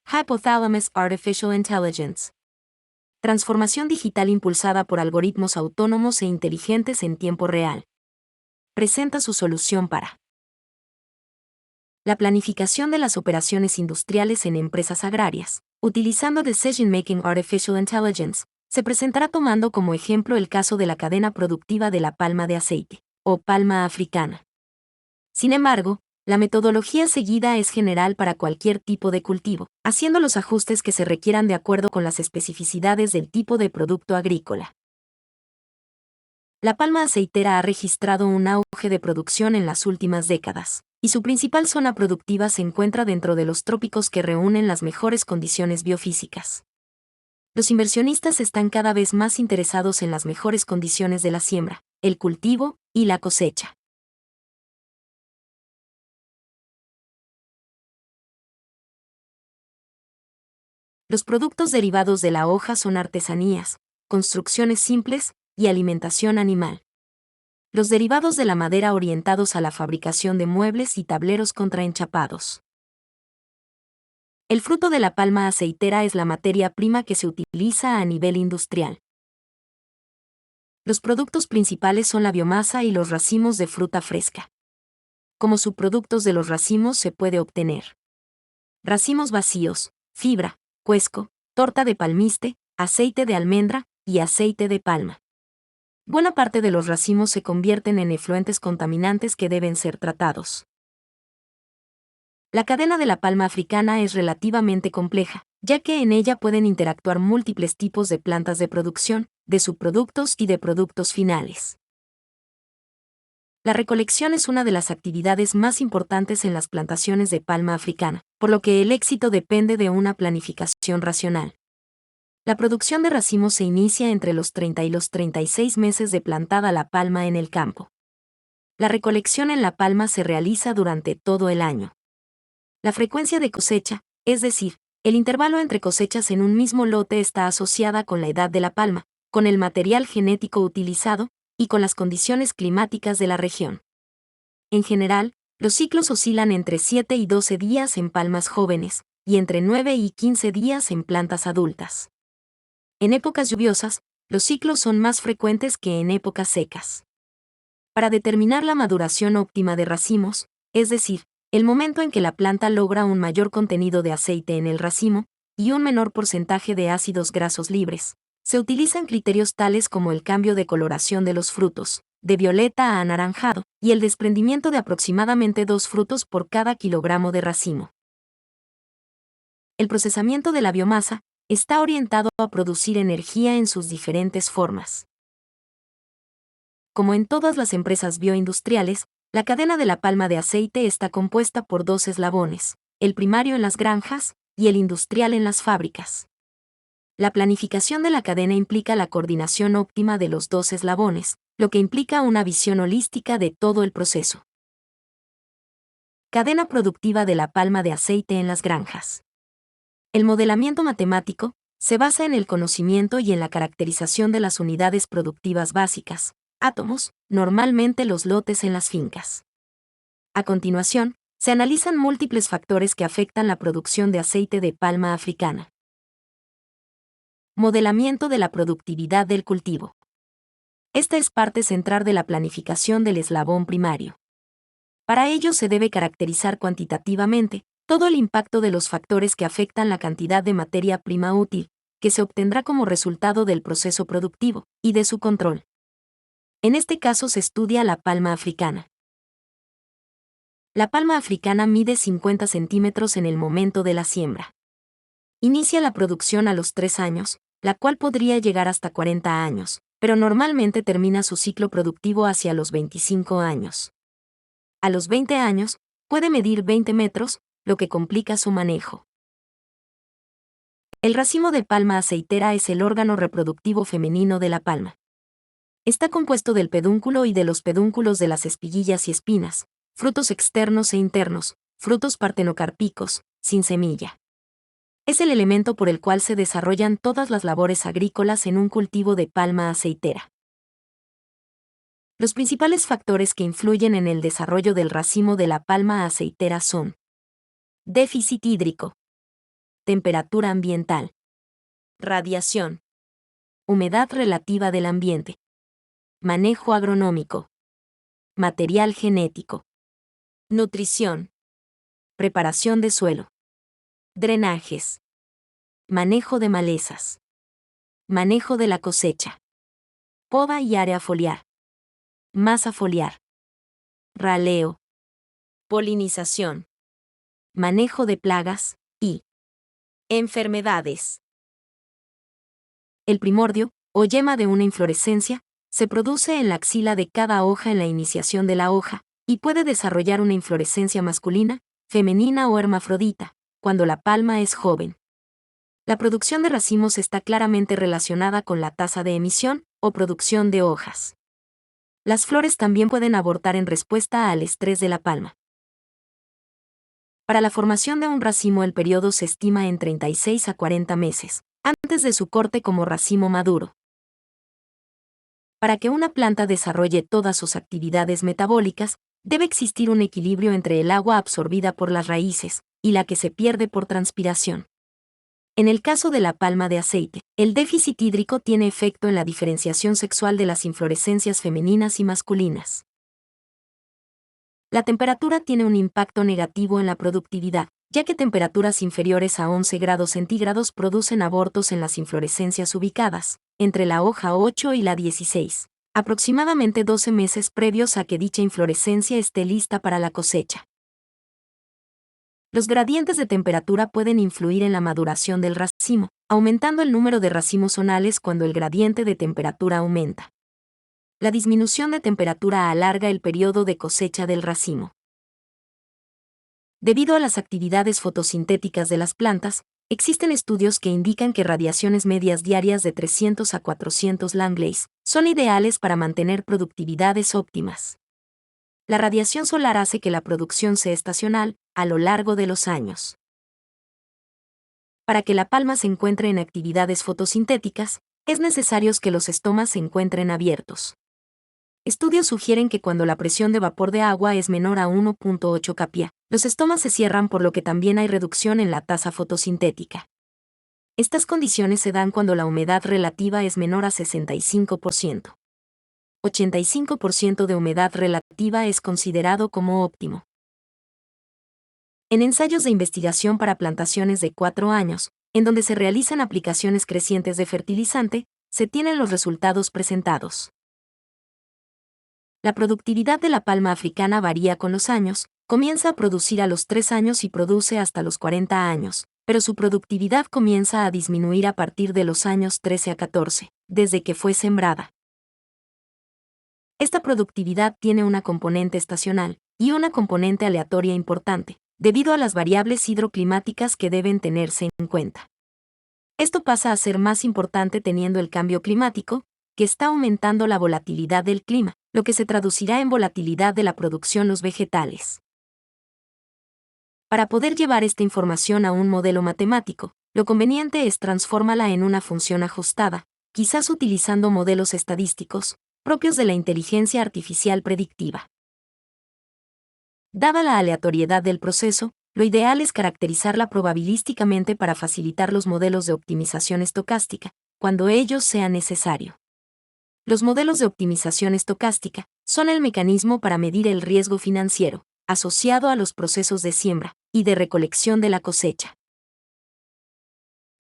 Hypothalamus Artificial Intelligence. Transformación digital impulsada por algoritmos autónomos e inteligentes en tiempo real. Presenta su solución para la planificación de las operaciones industriales en empresas agrarias, utilizando Decision Making Artificial Intelligence. Se presentará tomando como ejemplo el caso de la cadena productiva de la palma de aceite, o palma africana. Sin embargo, la metodología seguida es general para cualquier tipo de cultivo, haciendo los ajustes que se requieran de acuerdo con las especificidades del tipo de producto agrícola. La palma aceitera ha registrado un auge de producción en las últimas décadas, y su principal zona productiva se encuentra dentro de los trópicos que reúnen las mejores condiciones biofísicas. Los inversionistas están cada vez más interesados en las mejores condiciones de la siembra, el cultivo y la cosecha. Los productos derivados de la hoja son artesanías, construcciones simples y alimentación animal. Los derivados de la madera orientados a la fabricación de muebles y tableros contraenchapados. El fruto de la palma aceitera es la materia prima que se utiliza a nivel industrial. Los productos principales son la biomasa y los racimos de fruta fresca. Como subproductos de los racimos se puede obtener racimos vacíos, fibra, cuesco, torta de palmiste, aceite de almendra y aceite de palma. Buena parte de los racimos se convierten en efluentes contaminantes que deben ser tratados. La cadena de la palma africana es relativamente compleja, ya que en ella pueden interactuar múltiples tipos de plantas de producción, de subproductos y de productos finales. La recolección es una de las actividades más importantes en las plantaciones de palma africana, por lo que el éxito depende de una planificación racional. La producción de racimos se inicia entre los 30 y los 36 meses de plantada la palma en el campo. La recolección en la palma se realiza durante todo el año. La frecuencia de cosecha, es decir, el intervalo entre cosechas en un mismo lote está asociada con la edad de la palma, con el material genético utilizado y con las condiciones climáticas de la región. En general, los ciclos oscilan entre 7 y 12 días en palmas jóvenes y entre 9 y 15 días en plantas adultas. En épocas lluviosas, los ciclos son más frecuentes que en épocas secas. Para determinar la maduración óptima de racimos, es decir, el momento en que la planta logra un mayor contenido de aceite en el racimo y un menor porcentaje de ácidos grasos libres, se utilizan criterios tales como el cambio de coloración de los frutos, de violeta a anaranjado, y el desprendimiento de aproximadamente 2 frutos por cada kilogramo de racimo. El procesamiento de la biomasa está orientado a producir energía en sus diferentes formas. Como en todas las empresas bioindustriales, la cadena de la palma de aceite está compuesta por 2 eslabones, el primario en las granjas y el industrial en las fábricas. La planificación de la cadena implica la coordinación óptima de los 2 eslabones, lo que implica una visión holística de todo el proceso. Cadena productiva de la palma de aceite en las granjas. El modelamiento matemático se basa en el conocimiento y en la caracterización de las unidades productivas básicas, átomos, normalmente los lotes en las fincas. A continuación, se analizan múltiples factores que afectan la producción de aceite de palma africana. Modelamiento de la productividad del cultivo. Esta es parte central de la planificación del eslabón primario. Para ello se debe caracterizar cuantitativamente todo el impacto de los factores que afectan la cantidad de materia prima útil, que se obtendrá como resultado del proceso productivo, y de su control. En este caso se estudia la palma africana. La palma africana mide 50 centímetros en el momento de la siembra. Inicia la producción a los 3 años, la cual podría llegar hasta 40 años, pero normalmente termina su ciclo productivo hacia los 25 años. A los 20 años, puede medir 20 metros, lo que complica su manejo. El racimo de palma aceitera es el órgano reproductivo femenino de la palma. Está compuesto del pedúnculo y de los pedúnculos de las espiguillas y espinas, frutos externos e internos, frutos partenocárpicos, sin semilla. Es el elemento por el cual se desarrollan todas las labores agrícolas en un cultivo de palma aceitera. Los principales factores que influyen en el desarrollo del racimo de la palma aceitera son: déficit hídrico. Temperatura ambiental. Radiación. Humedad relativa del ambiente. Manejo agronómico. Material genético. Nutrición. Preparación de suelo. Drenajes. Manejo de malezas. Manejo de la cosecha. Poda y área foliar. Masa foliar. Raleo. Polinización. Manejo de plagas y enfermedades. El primordio, o yema de una inflorescencia, se produce en la axila de cada hoja en la iniciación de la hoja, y puede desarrollar una inflorescencia masculina, femenina o hermafrodita, cuando la palma es joven. La producción de racimos está claramente relacionada con la tasa de emisión o producción de hojas. Las flores también pueden abortar en respuesta al estrés de la palma. Para la formación de un racimo el periodo se estima en 36 a 40 meses, antes de su corte como racimo maduro. Para que una planta desarrolle todas sus actividades metabólicas, debe existir un equilibrio entre el agua absorbida por las raíces y la que se pierde por transpiración. En el caso de la palma de aceite, el déficit hídrico tiene efecto en la diferenciación sexual de las inflorescencias femeninas y masculinas. La temperatura tiene un impacto negativo en la productividad, ya que temperaturas inferiores a 11 grados centígrados producen abortos en las inflorescencias ubicadas entre la hoja 8 y la 16, aproximadamente 12 meses previos a que dicha inflorescencia esté lista para la cosecha. Los gradientes de temperatura pueden influir en la maduración del racimo, aumentando el número de racimos zonales cuando el gradiente de temperatura aumenta. La disminución de temperatura alarga el periodo de cosecha del racimo. Debido a las actividades fotosintéticas de las plantas, existen estudios que indican que radiaciones medias diarias de 300 a 400 Langleys son ideales para mantener productividades óptimas. La radiación solar hace que la producción sea estacional a lo largo de los años. Para que la palma se encuentre en actividades fotosintéticas, es necesario que los estomas se encuentren abiertos. Estudios sugieren que cuando la presión de vapor de agua es menor a 1.8 kPa, los estomas se cierran, por lo que también hay reducción en la tasa fotosintética. Estas condiciones se dan cuando la humedad relativa es menor a 65%. 85% de humedad relativa es considerado como óptimo. En ensayos de investigación para plantaciones de 4 años, en donde se realizan aplicaciones crecientes de fertilizante, se tienen los resultados presentados. La productividad de la palma africana varía con los años, comienza a producir a los 3 años y produce hasta los 40 años, pero su productividad comienza a disminuir a partir de los años 13 a 14, desde que fue sembrada. Esta productividad tiene una componente estacional y una componente aleatoria importante, debido a las variables hidroclimáticas que deben tenerse en cuenta. Esto pasa a ser más importante teniendo el cambio climático, que está aumentando la volatilidad del clima, lo que se traducirá en volatilidad de la producción los vegetales. Para poder llevar esta información a un modelo matemático, lo conveniente es transformarla en una función ajustada, quizás utilizando modelos estadísticos, propios de la inteligencia artificial predictiva. Dada la aleatoriedad del proceso, lo ideal es caracterizarla probabilísticamente para facilitar los modelos de optimización estocástica, cuando ello sea necesario. Los modelos de optimización estocástica son el mecanismo para medir el riesgo financiero, asociado a los procesos de siembra y de recolección de la cosecha.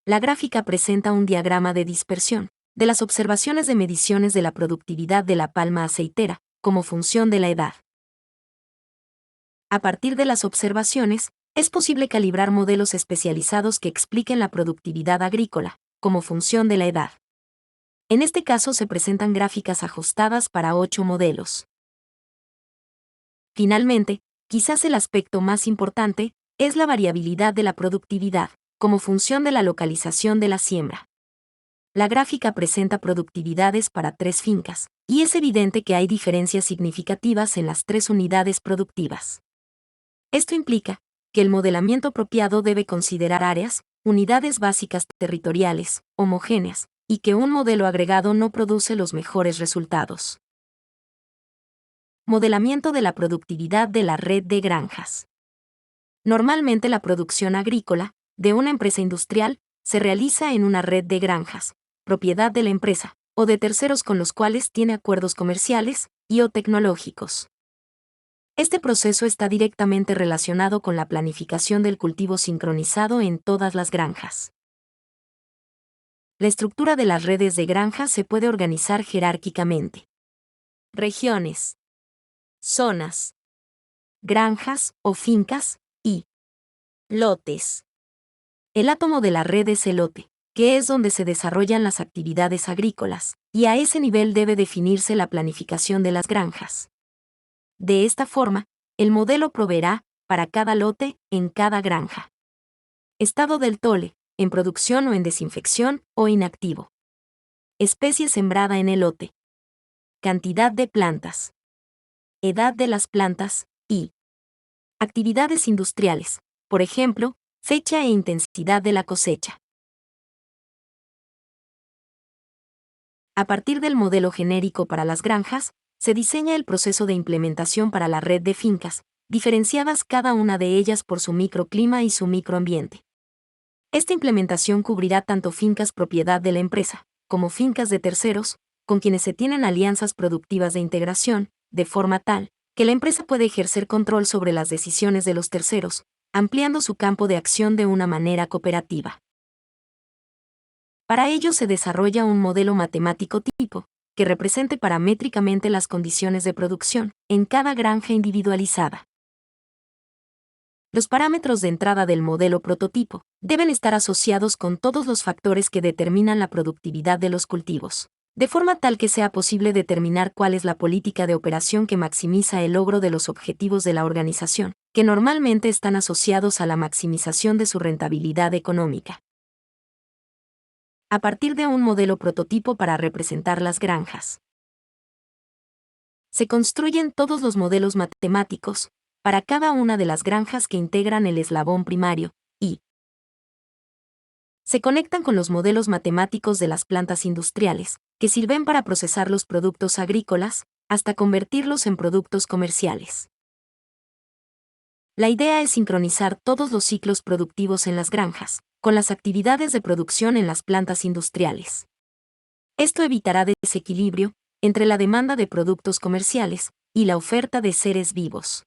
La gráfica presenta un diagrama de dispersión de las observaciones de mediciones de la productividad de la palma aceitera, como función de la edad. A partir de las observaciones, es posible calibrar modelos especializados que expliquen la productividad agrícola, como función de la edad. En este caso se presentan gráficas ajustadas para 8 modelos. Finalmente, quizás el aspecto más importante es la variabilidad de la productividad, como función de la localización de la siembra. La gráfica presenta productividades para 3 fincas, y es evidente que hay diferencias significativas en las 3 unidades productivas. Esto implica que el modelamiento apropiado debe considerar áreas, unidades básicas territoriales, homogéneas, y que un modelo agregado no produce los mejores resultados. Modelamiento de la productividad de la red de granjas. Normalmente la producción agrícola de una empresa industrial se realiza en una red de granjas, propiedad de la empresa, o de terceros con los cuales tiene acuerdos comerciales y o tecnológicos. Este proceso está directamente relacionado con la planificación del cultivo sincronizado en todas las granjas. La estructura de las redes de granjas se puede organizar jerárquicamente. Regiones, zonas, granjas o fincas y lotes. El átomo de la red es el lote, que es donde se desarrollan las actividades agrícolas, y a ese nivel debe definirse la planificación de las granjas. De esta forma, el modelo proveerá, para cada lote, en cada granja. Estado del tole, en producción o en desinfección o inactivo. Especie sembrada en el lote. Cantidad de plantas. Edad de las plantas y actividades industriales, por ejemplo, fecha e intensidad de la cosecha. A partir del modelo genérico para las granjas, se diseña el proceso de implementación para la red de fincas, diferenciadas cada una de ellas por su microclima y su microambiente. Esta implementación cubrirá tanto fincas propiedad de la empresa, como fincas de terceros, con quienes se tienen alianzas productivas de integración, de forma tal que la empresa puede ejercer control sobre las decisiones de los terceros, ampliando su campo de acción de una manera cooperativa. Para ello se desarrolla un modelo matemático tipo, que represente paramétricamente las condiciones de producción en cada granja individualizada. Los parámetros de entrada del modelo prototipo deben estar asociados con todos los factores que determinan la productividad de los cultivos, de forma tal que sea posible determinar cuál es la política de operación que maximiza el logro de los objetivos de la organización, que normalmente están asociados a la maximización de su rentabilidad económica. A partir de un modelo prototipo para representar las granjas, se construyen todos los modelos matemáticos para cada una de las granjas que integran el eslabón primario, y se conectan con los modelos matemáticos de las plantas industriales, que sirven para procesar los productos agrícolas, hasta convertirlos en productos comerciales. La idea es sincronizar todos los ciclos productivos en las granjas, con las actividades de producción en las plantas industriales. Esto evitará desequilibrio entre la demanda de productos comerciales y la oferta de seres vivos.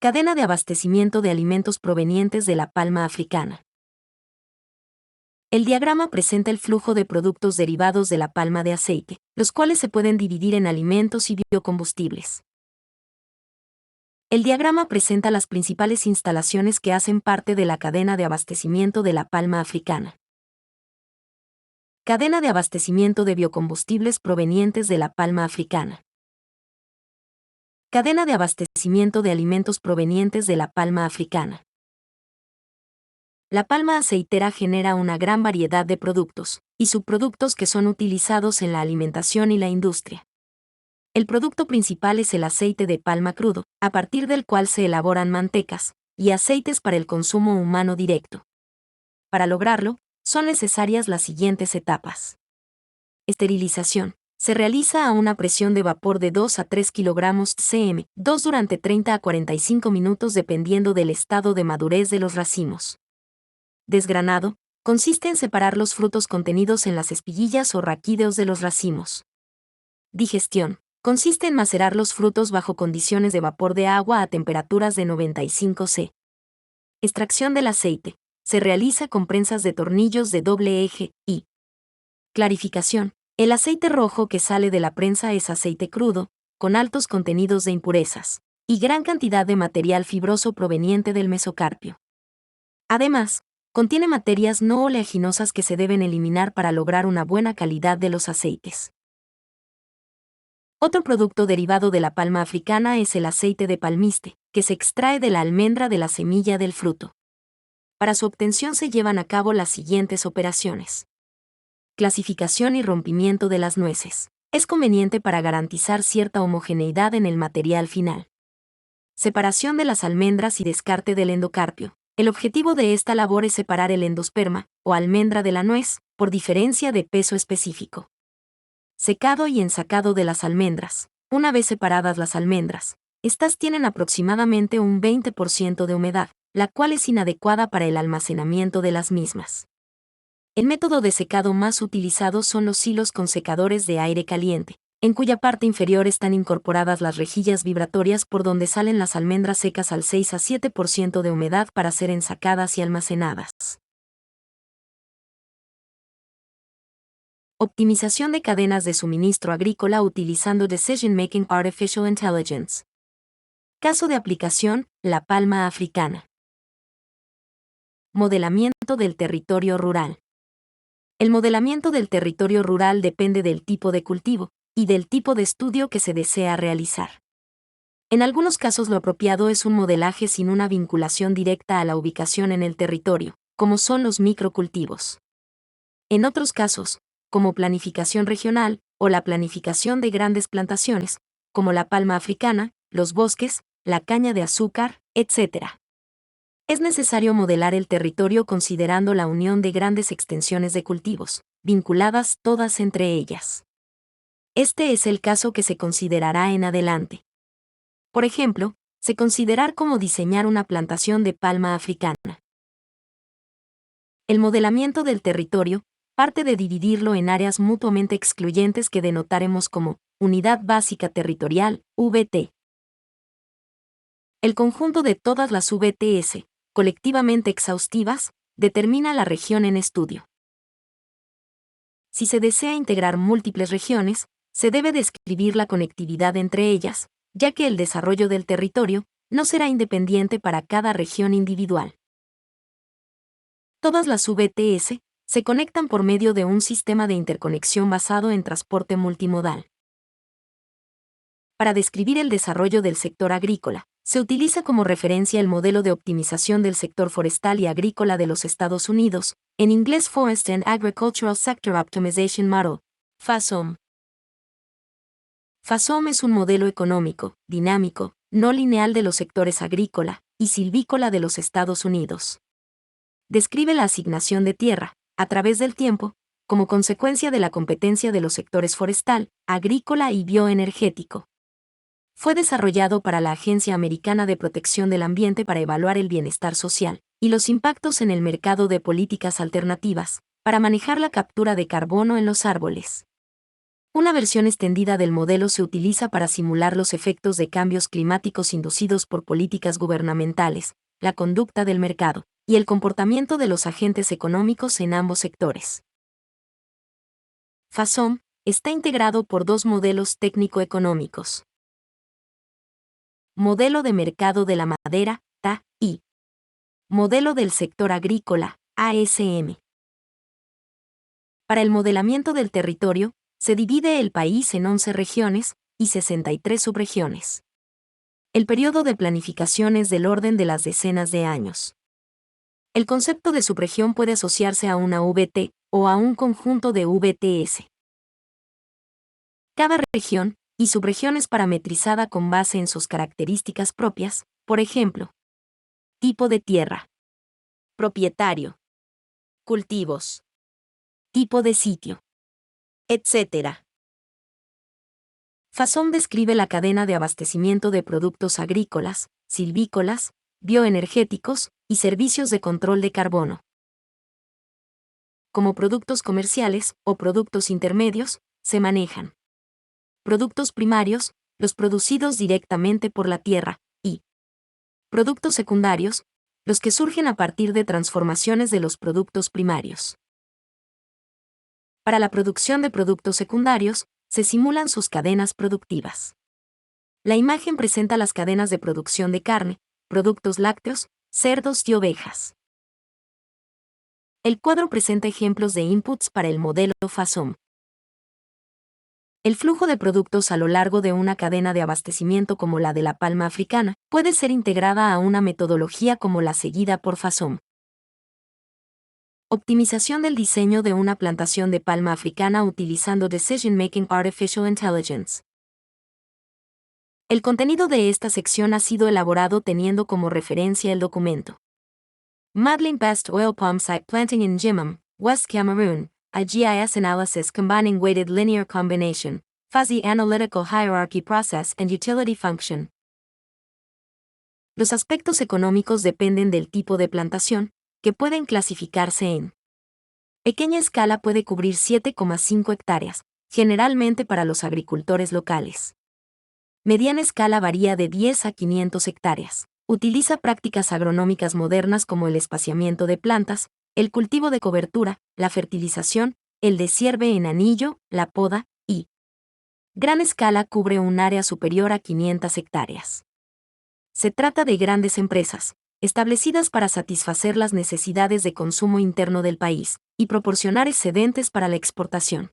Cadena de abastecimiento de alimentos provenientes de la palma africana. El diagrama presenta el flujo de productos derivados de la palma de aceite, los cuales se pueden dividir en alimentos y biocombustibles. El diagrama presenta las principales instalaciones que hacen parte de la cadena de abastecimiento de la palma africana. Cadena de abastecimiento de biocombustibles provenientes de la palma africana. Cadena de abastecimiento de alimentos provenientes de la palma africana. La palma aceitera genera una gran variedad de productos y subproductos que son utilizados en la alimentación y la industria. El producto principal es el aceite de palma crudo, a partir del cual se elaboran mantecas y aceites para el consumo humano directo. Para lograrlo, son necesarias las siguientes etapas. Esterilización. Se realiza a una presión de vapor de 2 a 3 kg cm2 durante 30 a 45 minutos dependiendo del estado de madurez de los racimos. Desgranado. Consiste en separar los frutos contenidos en las espiguillas o raquídeos de los racimos. Digestión. Consiste en macerar los frutos bajo condiciones de vapor de agua a temperaturas de 95 C. Extracción del aceite. Se realiza con prensas de tornillos de doble eje y clarificación. El aceite rojo que sale de la prensa es aceite crudo, con altos contenidos de impurezas y gran cantidad de material fibroso proveniente del mesocarpio. Además, contiene materias no oleaginosas que se deben eliminar para lograr una buena calidad de los aceites. Otro producto derivado de la palma africana es el aceite de palmiste, que se extrae de la almendra de la semilla del fruto. Para su obtención se llevan a cabo las siguientes operaciones. Clasificación y rompimiento de las nueces. Es conveniente para garantizar cierta homogeneidad en el material final. Separación de las almendras y descarte del endocarpio. El objetivo de esta labor es separar el endosperma, o almendra de la nuez, por diferencia de peso específico. Secado y ensacado de las almendras. Una vez separadas las almendras, estas tienen aproximadamente un 20% de humedad, la cual es inadecuada para el almacenamiento de las mismas. El método de secado más utilizado son los silos con secadores de aire caliente, en cuya parte inferior están incorporadas las rejillas vibratorias por donde salen las almendras secas al 6 a 7% de humedad para ser ensacadas y almacenadas. Optimización de cadenas de suministro agrícola utilizando Decision Making Artificial Intelligence. Caso de aplicación, la palma africana. Modelamiento del territorio rural. El modelamiento del territorio rural depende del tipo de cultivo y del tipo de estudio que se desea realizar. En algunos casos lo apropiado es un modelaje sin una vinculación directa a la ubicación en el territorio, como son los microcultivos. En otros casos, como planificación regional o la planificación de grandes plantaciones, como la palma africana, los bosques, la caña de azúcar, etc. Es necesario modelar el territorio considerando la unión de grandes extensiones de cultivos, vinculadas todas entre ellas. Este es el caso que se considerará en adelante. Por ejemplo, se considerar cómo diseñar una plantación de palma africana. El modelamiento del territorio parte de dividirlo en áreas mutuamente excluyentes que denotaremos como Unidad Básica Territorial, VT. El conjunto de todas las VTS, colectivamente exhaustivas, determina la región en estudio. Si se desea integrar múltiples regiones, se debe describir la conectividad entre ellas, ya que el desarrollo del territorio no será independiente para cada región individual. Todas las VTS se conectan por medio de un sistema de interconexión basado en transporte multimodal. Para describir el desarrollo del sector agrícola, se utiliza como referencia el modelo de optimización del sector forestal y agrícola de los Estados Unidos, en inglés Forest and Agricultural Sector Optimization Model, FASOM. FASOM es un modelo económico, dinámico, no lineal de los sectores agrícola y silvícola de los Estados Unidos. Describe la asignación de tierra, a través del tiempo, como consecuencia de la competencia de los sectores forestal, agrícola y bioenergético. Fue desarrollado para la Agencia Americana de Protección del Ambiente para evaluar el bienestar social y los impactos en el mercado de políticas alternativas, para manejar la captura de carbono en los árboles. Una versión extendida del modelo se utiliza para simular los efectos de cambios climáticos inducidos por políticas gubernamentales, la conducta del mercado y el comportamiento de los agentes económicos en ambos sectores. FASOM está integrado por dos modelos técnico-económicos. Modelo de mercado de la madera, TA, y Modelo del sector agrícola, ASM. Para el modelamiento del territorio, se divide el país en 11 regiones y 63 subregiones. El periodo de planificación es del orden de las decenas de años. El concepto de subregión puede asociarse a una VT o a un conjunto de VTS. Cada región y subregión es parametrizada con base en sus características propias, por ejemplo, tipo de tierra, propietario, cultivos, tipo de sitio, etc. FASOM describe la cadena de abastecimiento de productos agrícolas, silvícolas, bioenergéticos y servicios de control de carbono. Como productos comerciales o productos intermedios, se manejan productos primarios, los producidos directamente por la tierra, y productos secundarios, los que surgen a partir de transformaciones de los productos primarios. Para la producción de productos secundarios, se simulan sus cadenas productivas. La imagen presenta las cadenas de producción de carne, productos lácteos, cerdos y ovejas. El cuadro presenta ejemplos de inputs para el modelo FASOM. El flujo de productos a lo largo de una cadena de abastecimiento como la de la palma africana puede ser integrada a una metodología como la seguida por FASOM. Optimización del diseño de una plantación de palma africana utilizando Decision Making Artificial Intelligence. El contenido de esta sección ha sido elaborado teniendo como referencia el documento Madeleine Best Oil Palm Site Planting in Jimam, West Cameroon, a GIS analysis combining weighted linear combination, fuzzy analytical hierarchy process and utility function. Los aspectos económicos dependen del tipo de plantación, que pueden clasificarse en pequeña escala puede cubrir 7,5 hectáreas, generalmente para los agricultores locales. Mediana escala varía de 10 a 500 hectáreas. Utiliza prácticas agronómicas modernas como el espaciamiento de plantas, el cultivo de cobertura, la fertilización, el deshierde en anillo, la poda, y gran escala cubre un área superior a 500 hectáreas. Se trata de grandes empresas, establecidas para satisfacer las necesidades de consumo interno del país y proporcionar excedentes para la exportación.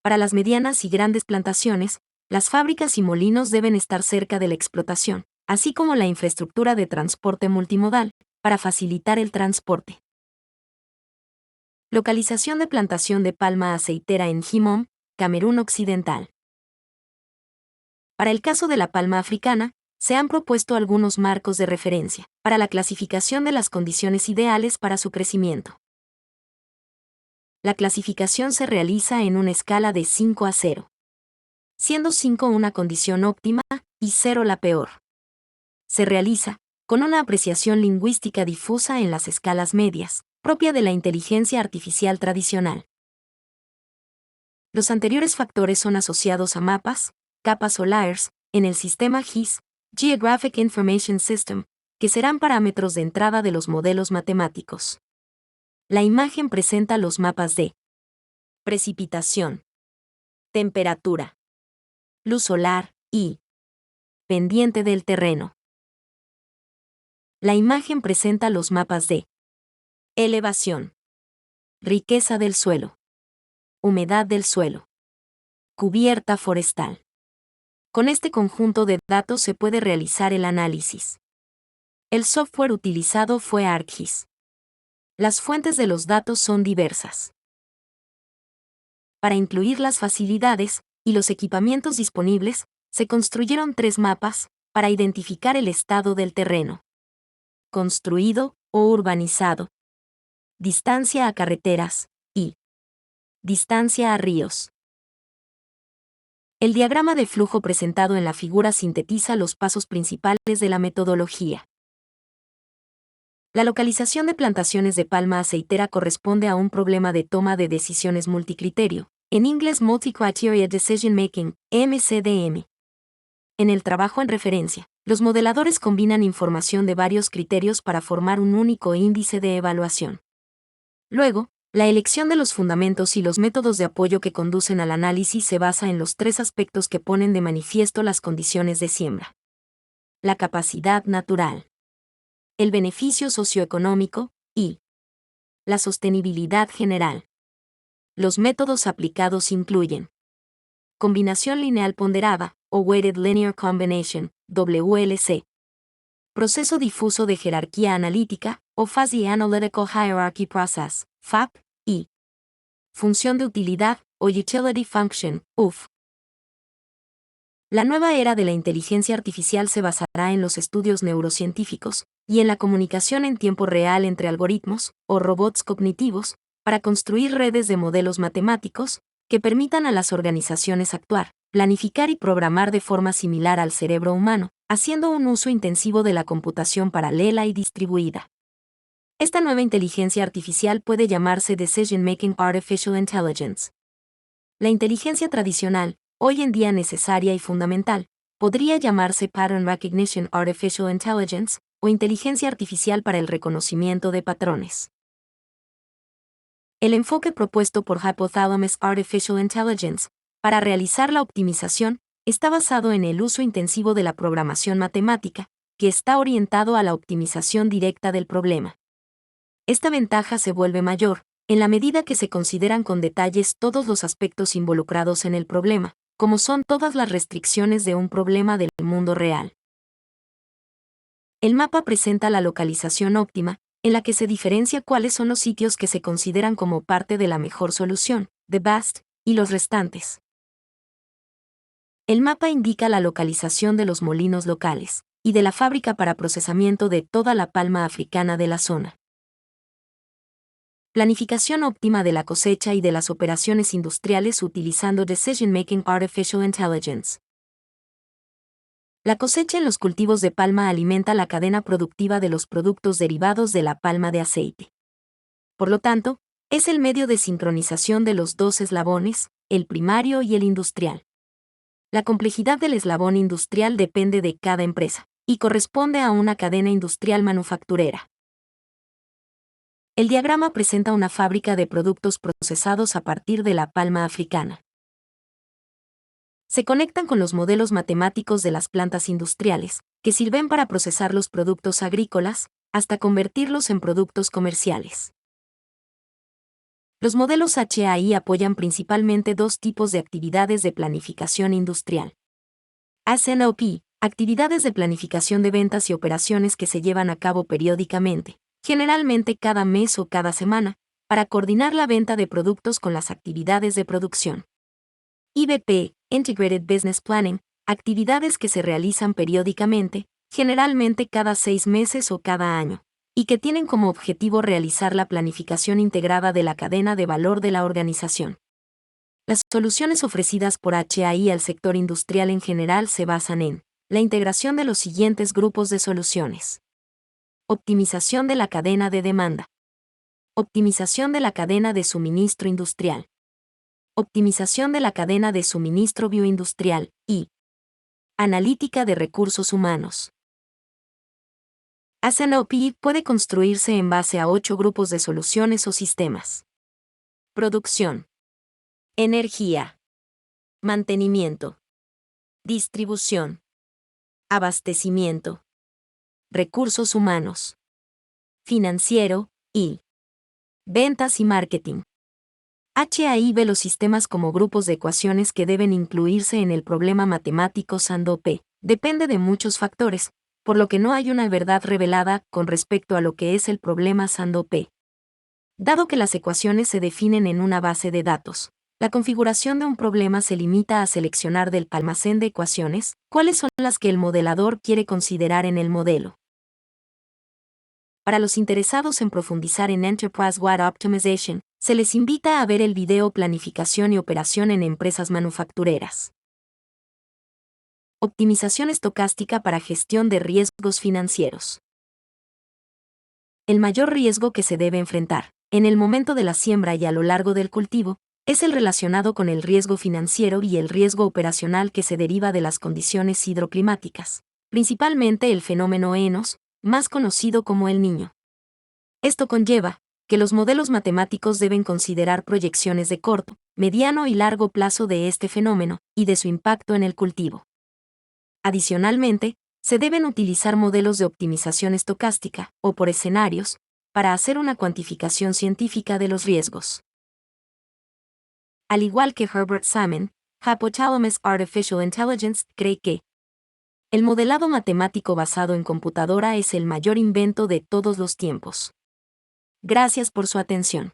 Para las medianas y grandes plantaciones, las fábricas y molinos deben estar cerca de la explotación, así como la infraestructura de transporte multimodal, para facilitar el transporte. Localización de plantación de palma aceitera en Jimom, Camerún Occidental. Para el caso de la palma africana, se han propuesto algunos marcos de referencia para la clasificación de las condiciones ideales para su crecimiento. La clasificación se realiza en una escala de 5 a 0, siendo 5 una condición óptima y 0 la peor. Se realiza con una apreciación lingüística difusa en las escalas medias, propia de la inteligencia artificial tradicional. Los anteriores factores son asociados a mapas, capas o layers, en el sistema GIS, Geographic Information System, que serán parámetros de entrada de los modelos matemáticos. La imagen presenta los mapas de precipitación, temperatura, luz solar y pendiente del terreno. La imagen presenta los mapas de elevación, riqueza del suelo, humedad del suelo, cubierta forestal. Con este conjunto de datos se puede realizar el análisis. El software utilizado fue ArcGIS. Las fuentes de los datos son diversas. Para incluir las facilidades y los equipamientos disponibles, se construyeron 3 mapas para identificar el estado del terreno: construido o urbanizado, distancia a carreteras y distancia a ríos. El diagrama de flujo presentado en la figura sintetiza los pasos principales de la metodología. La localización de plantaciones de palma aceitera corresponde a un problema de toma de decisiones multicriterio, en inglés Multi-Criteria Decision Making, MCDM. En el trabajo en referencia, los modeladores combinan información de varios criterios para formar un único índice de evaluación. Luego, la elección de los fundamentos y los métodos de apoyo que conducen al análisis se basa en los 3 aspectos que ponen de manifiesto las condiciones de siembra: la capacidad natural, el beneficio socioeconómico y la sostenibilidad general. Los métodos aplicados incluyen combinación lineal ponderada, o Weighted Linear Combination, WLC, proceso difuso de jerarquía analítica, o Fuzzy Analytical Hierarchy Process, FAP, y función de utilidad, o Utility Function, UF. La nueva era de la inteligencia artificial se basará en los estudios neurocientíficos y en la comunicación en tiempo real entre algoritmos, o robots cognitivos, para construir redes de modelos matemáticos que permitan a las organizaciones actuar, planificar y programar de forma similar al cerebro humano, haciendo un uso intensivo de la computación paralela y distribuida. Esta nueva inteligencia artificial puede llamarse Decision Making Artificial Intelligence. La inteligencia tradicional, hoy en día necesaria y fundamental, podría llamarse Pattern Recognition Artificial Intelligence, o inteligencia artificial para el reconocimiento de patrones. El enfoque propuesto por Hypothalamus Artificial Intelligence, para realizar la optimización, está basado en el uso intensivo de la programación matemática, que está orientado a la optimización directa del problema. Esta ventaja se vuelve mayor, en la medida que se consideran con detalles todos los aspectos involucrados en el problema, como son todas las restricciones de un problema del mundo real. El mapa presenta la localización óptima, en la que se diferencia cuáles son los sitios que se consideran como parte de la mejor solución, the best, y los restantes. El mapa indica la localización de los molinos locales y de la fábrica para procesamiento de toda la palma africana de la zona. Planificación óptima de la cosecha y de las operaciones industriales utilizando Decision Making Artificial Intelligence. La cosecha en los cultivos de palma alimenta la cadena productiva de los productos derivados de la palma de aceite. Por lo tanto, es el medio de sincronización de los dos eslabones, el primario y el industrial. La complejidad del eslabón industrial depende de cada empresa, y corresponde a una cadena industrial manufacturera. El diagrama presenta una fábrica de productos procesados a partir de la palma africana. Se conectan con los modelos matemáticos de las plantas industriales, que sirven para procesar los productos agrícolas, hasta convertirlos en productos comerciales. Los modelos HAI apoyan principalmente dos tipos de actividades de planificación industrial. S&OP, actividades de planificación de ventas y operaciones que se llevan a cabo periódicamente, generalmente cada mes o cada semana, para coordinar la venta de productos con las actividades de producción. IBP, Integrated Business Planning, actividades que se realizan periódicamente, generalmente cada 6 meses o cada año, y que tienen como objetivo realizar la planificación integrada de la cadena de valor de la organización. Las soluciones ofrecidas por HAI al sector industrial en general se basan en la integración de los siguientes grupos de soluciones. Optimización de la cadena de demanda. Optimización de la cadena de suministro industrial. Optimización de la cadena de suministro bioindustrial y analítica de recursos humanos. S&OP puede construirse en base a 8 grupos de soluciones o sistemas. Producción. Energía. Mantenimiento. Distribución. Abastecimiento. Recursos humanos. Financiero y ventas y marketing. HAI ve los sistemas como grupos de ecuaciones que deben incluirse en el problema matemático S&OP. Depende de muchos factores, por lo que no hay una verdad revelada con respecto a lo que es el problema S&OP. Dado que las ecuaciones se definen en una base de datos, la configuración de un problema se limita a seleccionar del almacén de ecuaciones cuáles son las que el modelador quiere considerar en el modelo. Para los interesados en profundizar en Enterprise-Wide Optimization, se les invita a ver el video Planificación y Operación en Empresas Manufactureras. Optimización estocástica para gestión de riesgos financieros. El mayor riesgo que se debe enfrentar, en el momento de la siembra y a lo largo del cultivo, es el relacionado con el riesgo financiero y el riesgo operacional que se deriva de las condiciones hidroclimáticas, principalmente el fenómeno ENOS, más conocido como el Niño. Esto conlleva que los modelos matemáticos deben considerar proyecciones de corto, mediano y largo plazo de este fenómeno y de su impacto en el cultivo. Adicionalmente, se deben utilizar modelos de optimización estocástica, o por escenarios, para hacer una cuantificación científica de los riesgos. Al igual que Herbert Salmon, Hypothalamus Artificial Intelligence cree que el modelado matemático basado en computadora es el mayor invento de todos los tiempos. Gracias por su atención.